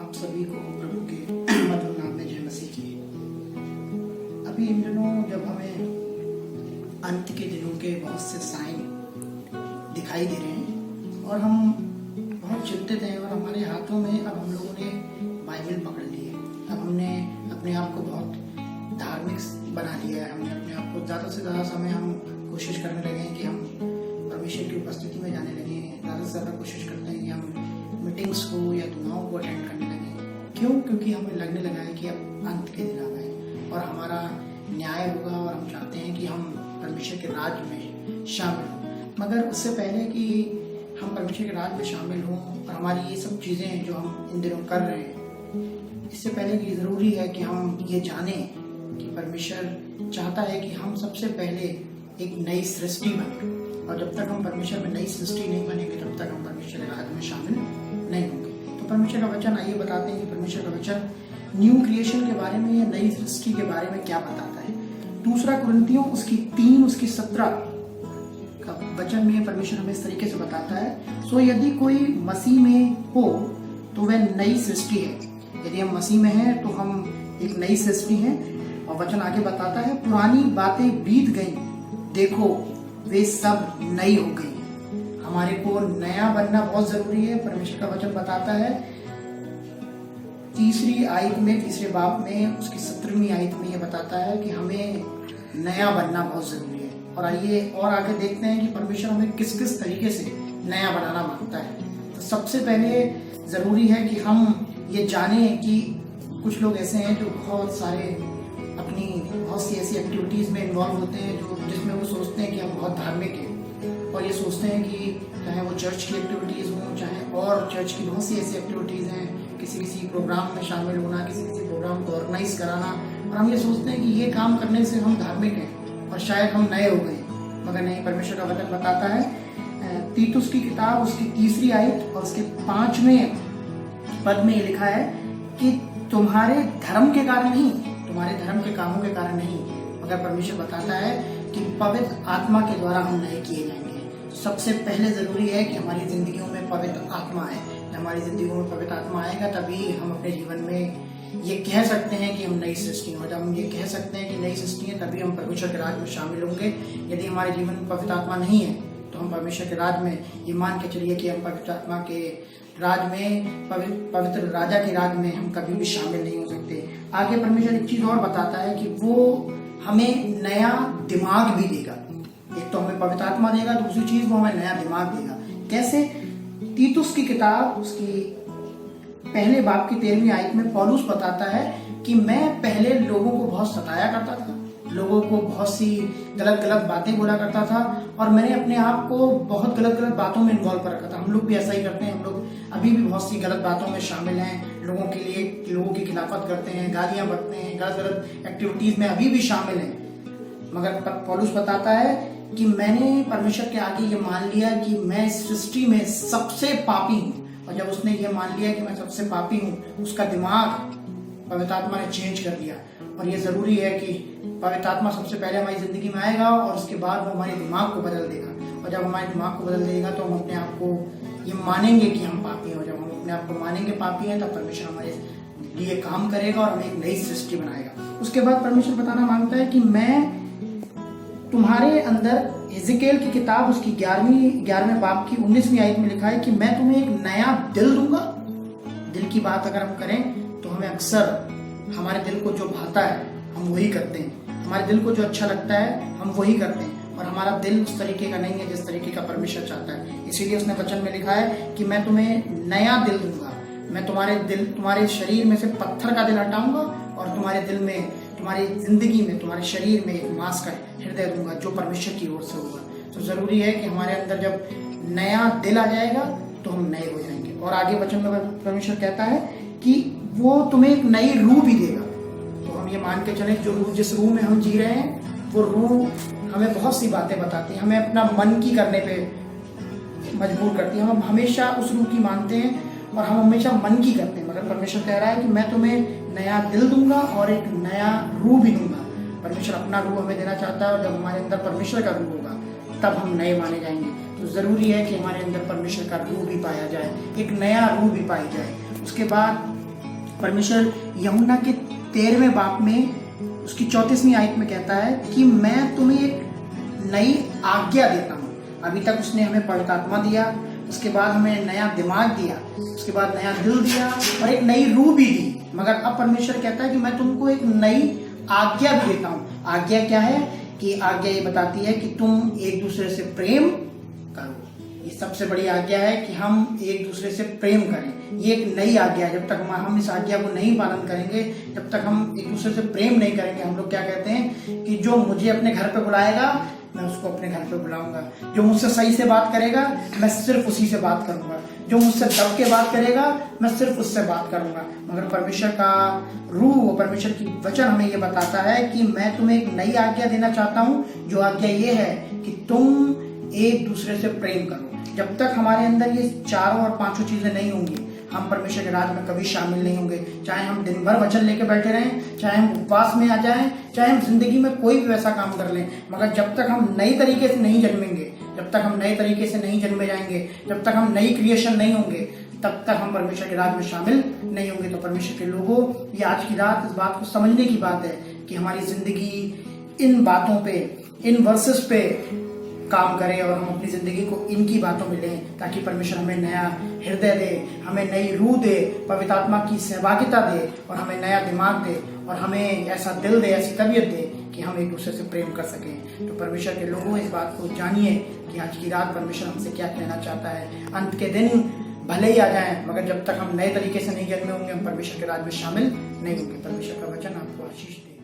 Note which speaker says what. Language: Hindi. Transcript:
Speaker 1: आप सभी को प्रभु के मधुर नाम में जय मसीह की। अभी इन दिनों जब हमें अंत के दिनों के बहुत से साइन दिखाई दे रहे हैं और हम बहुत चिंतित हैं और हमारे हाथों में अब हम लोगों ने बाइबल पकड़ ली है। अब हमने अपने आप को बहुत धार्मिक बना लिया है। हमने अपने आप को ज़्यादा से ज़्यादा समय हम कोशिश करने लगे हैं कि हम परमेश्वर की उपस्थिति में जाने लगे हैं। ज़्यादा से ज़्यादा कोशिश करते हैं कि हम मीटिंग्स को या दुआओं को अटेंड करने लगे। क्यों? क्योंकि हमें लगने लगा है कि अब अंत के दिन आ गए और हमारा न्याय होगा और हम चाहते हैं कि हम परमेश्वर के राज में शामिल हों। मगर उससे पहले कि हम परमेश्वर के राज में शामिल हों और हमारी ये सब चीज़ें जो हम इन दिनों कर रहे हैं, इससे पहले कि ज़रूरी है कि हम ये जानें कि परमेश्वर चाहता है कि हम सबसे पहले एक नई सृष्टि बने। और जब तक हम परमेश्वर में नई सृष्टि नहीं बनेंगे तब तक हम परमेश्वर के राज में शामिल नहीं होंगे। तो परमेश्वर का वचन आइए बताते हैं कि परमेश्वर का वचन न्यू क्रिएशन के बारे में या नई सृष्टि के बारे में क्या बताता है। 2 कुरिन्थियों उसकी 3 उसकी 17 का वचन में परमेश्वर हमें इस तरीके से बताता है, सो यदि कोई मसीह में हो तो वह नई सृष्टि है। यदि हम मसीह में हैं तो हम एक नई सृष्टि हैं। और वचन आगे बताता है, पुरानी बातें बीत गई, देखो वे सब नई हो गई। हमारे को नया बनना बहुत जरूरी है। परमेश्वर का वचन बताता है 3री आयत में 3रे बाब में उसकी 17वीं आयत में ये बताता है कि हमें नया बनना बहुत जरूरी है। और आइए और आगे देखते हैं कि परमेश्वर हमें किस किस तरीके से नया बनाना मांगता है। तो सबसे पहले जरूरी है कि हम ये जाने कि कुछ लोग ऐसे हैं जो बहुत सी ऐसी एक्टिविटीज में इन्वॉल्व होते हैं जो जिसमें वो सोचते हैं कि हम बहुत धार्मिक हैं और ये सोचते हैं कि चाहे वो चर्च की एक्टिविटीज हों, चाहे और चर्च की बहुत सी ऐसी एक्टिविटीज हैं, किसी प्रोग्राम में शामिल होना, किसी प्रोग्राम को ऑर्गेनाइज कराना, और हम ये सोचते हैं कि ये काम करने से हम धार्मिक हैं और शायद हम नए हो गए। मगर नहीं, परमेश्वर का वचन बताता है तीतुस की किताब उसकी 3री आयत और उसके 5वें पद में ये लिखा है कि तुम्हारे धर्म के कारण नहीं, तुम्हारे धर्म के कामों के कारण नहीं, मगर परमेश्वर बताता है कि पवित्र आत्मा के द्वारा हम नए किए जाएंगे। सबसे पहले जरूरी है कि हमारी जिंदगियों में पवित्र आत्मा है। जब हमारी जिंदगियों में पवित्र आत्मा आएगा तभी हम अपने जीवन में ये कह सकते हैं कि हम नई सृष्टि हैं। जब हम ये कह सकते हैं कि नई सृष्टि है तभी हम परमेश्वर के राज में शामिल होंगे। यदि हमारे जीवन में पवित्र आत्मा नहीं है तो हम परमेश्वर के राज में, ये मान के चलिए कि हम पवित्र आत्मा के राज में, पवित्र राजा के राज में हम कभी भी शामिल नहीं हो सकते। आगे परमेश्वर एक चीज और बताता है कि वो हमें नया दिमाग भी देगा। एक तो हमें पवित्र आत्मा देगा, दूसरी चीज वो हमें नया दिमाग देगा। कैसे? तीतुस की किताब उसकी पहले बाब की 13वीं आयत में पौलुस बताता है कि मैं पहले लोगों को बहुत सताया करता था, लोगों को बहुत सी गलत बातें बोला करता था और मैंने अपने आप को बहुत गलत बातों में इन्वॉल्व कर रखा था। हम लोग भी ऐसा ही करते हैं। हम लोग अभी भी बहुत सी गलत बातों में शामिल हैं, लोगों की खिलाफत करते हैं, गालियां बकते हैं, गलत एक्टिविटीज में अभी भी शामिल हैं। मगर पौलुस बताता है कि मैंने परमेश्वर के आगे ये मान लिया कि मैं सृष्टि में सबसे पापी हूँ। और जब उसने ये मान लिया कि मैं सबसे पापी हूँ, उसका दिमाग पवित्र आत्मा ने चेंज कर दिया। और ये जरूरी है कि पवित्र आत्मा सबसे पहले हमारी जिंदगी में आएगा और उसके बाद वो हमारे दिमाग को बदल देगा। और जब हमारे दिमाग को बदल देगा तो हम अपने आप को ये मानेंगे कि हम पापी हैं। और जब हम अपने आप को मानेंगे पापी हैं तब परमेश्वर हमारे लिए काम करेगा और हमें एक नई सृष्टि बनाएगा। उसके बाद परमेश्वर बताना मांगता है कि मैं तुम्हारे अंदर, हिजकिय्येल की किताब उसकी 11वें बाब की 19वीं आयत में लिखा है कि मैं तुम्हें एक नया दिल दूंगा। दिल की बात अगर हम करें तो हमें अक्सर हमारे दिल को जो भाता है हम वही करते हैं, हमारे दिल को जो अच्छा लगता है हम वही करते हैं। और हमारा दिल उस तरीके का नहीं है जिस तरीके का परमेश्वर चाहता है। इसीलिए उसने वचन में लिखा है कि मैं तुम्हें नया दिल दूंगा। मैं तुम्हारे शरीर में से पत्थर का दिल हटाऊंगा और तुम्हारे दिल में, तुम्हारी जिंदगी में, तुम्हारे शरीर में एक मांस का हृदय दूंगा जो परमेश्वर की ओर से होगा। तो जरूरी है कि हमारे अंदर जब नया दिल आ जाएगा तो हम नए हो जाएंगे। और आगे वचन में परमेश्वर कहता है कि वो तुम्हें एक नई रूह भी देगा। तो हम ये मान के चलें जिस रूह में हम जी रहे हैं वो रूह हमें बहुत सी बातें बताती है, हमें अपना मन की करने पे मजबूर करती है। हम हमेशा उस रूह की मानते हैं और हम हमेशा मन की करते हैं। मगर परमेश्वर कह रहा है कि मैं तुम्हें नया दिल दूंगा और एक नया रूह भी दूंगा। परमेश्वर अपना रूह हमें देना चाहता है और जब हमारे अंदर परमेश्वर का रूह होगा तब हम नए माने जाएंगे। तो जरूरी है कि हमारे अंदर परमेश्वर का रूह भी पाया जाए, एक नया रूह भी पाई जाए। उसके बाद परमेश्वर यूहन्ना के 13वें बाब में उसकी 34वीं आयत में कहता है कि मैं तुम्हें एक नई आज्ञा देता हूँ। अभी तक उसने हमें पवित्र आत्मा दिया, उसके बाद हमें नया दिमाग दिया, उसके बाद नया दिल दिया और एक नई रूह भी दी, मगर अब परमेश्वर कहता है कि मैं तुमको एक नई आज्ञा भी देता हूँ। आज्ञा क्या है? कि आज्ञा ये बताती है कि तुम एक दूसरे से प्रेम करो। ये सबसे बड़ी आज्ञा है कि हम एक दूसरे से प्रेम करें। ये एक नई आज्ञा है। जब तक हम इस आज्ञा को नहीं पालन करेंगे, जब तक हम एक दूसरे से प्रेम नहीं करेंगे, हम लोग क्या कहते हैं कि जो मुझे अपने घर पे बुलाएगा मैं उसको अपने घर पे बुलाऊंगा, जो मुझसे सही से बात करेगा मैं सिर्फ उसी से बात करूंगा, जो मुझसे दब के बात करेगा मैं सिर्फ उससे बात करूंगा। मगर परमेश्वर का रूह, परमेश्वर की वचन हमें ये बताता है कि मैं तुम्हें एक नई आज्ञा देना चाहता हूँ। जो आज्ञा ये है कि तुम एक दूसरे से प्रेम करो। जब तक हमारे अंदर ये चारों और पांचों चीजें नहीं होंगी, हम परमेश्वर के राज में कभी शामिल नहीं होंगे। चाहे हम दिन भर वचन लेके बैठे रहें, चाहे हम उपवास में आ जाएं, चाहे हम जिंदगी में कोई भी वैसा काम कर लें, मगर जब तक हम नई तरीके से नहीं जन्मेंगे, जब तक हम नए तरीके से नहीं जन्मे जाएंगे, जब तक हम नई क्रिएशन नहीं होंगे, तब तक हम परमेश्वर के राज में शामिल नहीं होंगे। तो परमेश्वर के लोगों, ये आज की रात इस बात को समझने की बात है कि हमारी जिंदगी इन बातों पे, इन वर्सेस पे काम करें और हम अपनी जिंदगी को इनकी बातों में लें, ताकि परमेश्वर हमें नया हृदय दे, हमें नई रूह दे, पवित्र आत्मा की सहभागिता दे और हमें नया दिमाग दे और हमें ऐसा दिल दे, ऐसी तबीयत दे कि हम एक दूसरे से प्रेम कर सकें। तो परमेश्वर के लोगों, इस बात को जानिए कि आज की रात परमेश्वर हमसे क्या कहना चाहता है। अंत के दिन भले ही आ जाएं, मगर जब तक हम नए तरीके से नहीं जन्मे होंगे, हम परमेश्वर के राज में शामिल नहीं होंगे। परमेश्वर का वचन आपको आशीष दे।